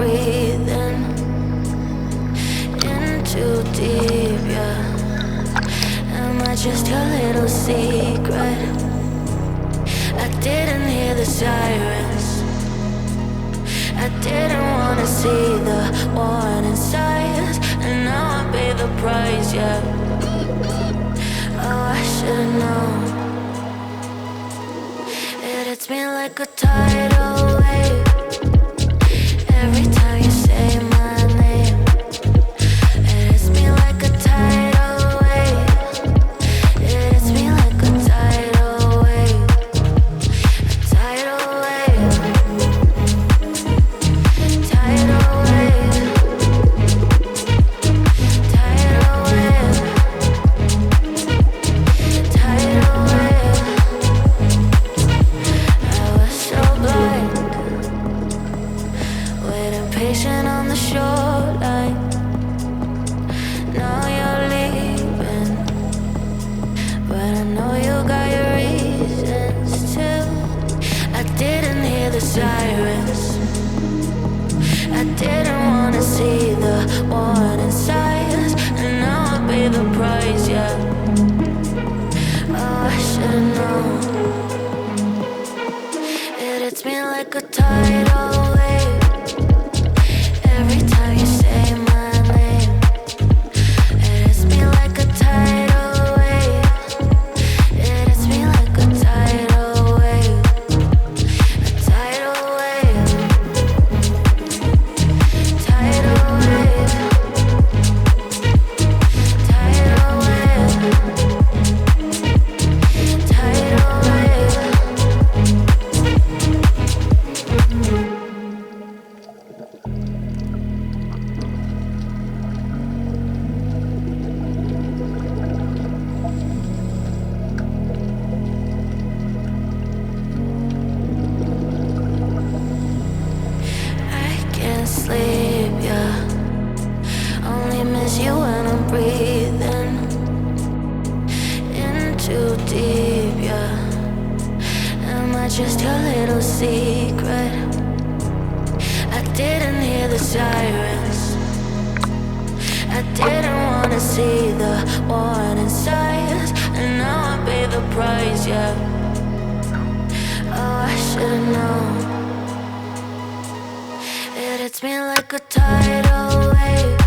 breathing in too deep, yeah. Am I just your little secret? I didn't hear the sirens. I didn't wanna see the warning signs, and now I pay the price, yeah. Oh, I should've known. It hits me like a tidal wave every time you say my name. It hits me like a tidal wave. It hits me like a tidal wave. A tidal wave. Tidal wave. Tidal wave. Tidal wave. I was so blind, waiting patient on the shoreline. Now you're leaving, but I know you got your reasons too. I didn't hear the sirens. I didn't wanna see the warning signs, and now I pay the price, yeah. Oh, I should've known. It hits me like a tidal wave every time you say my name. It hits me like a tidal wave. It hits me like a tidal wave. A tidal wave. Tidal wave. Tidal wave. Tidal wave. I can't sleep, yeah. Only miss you when I'm breathing in too deep, yeah. Am I just your little secret? I didn't hear the sirens. I didn't wanna see the warning signs, and now I pay the price, yeah. Oh, I should've known. It hits me like a tidal wave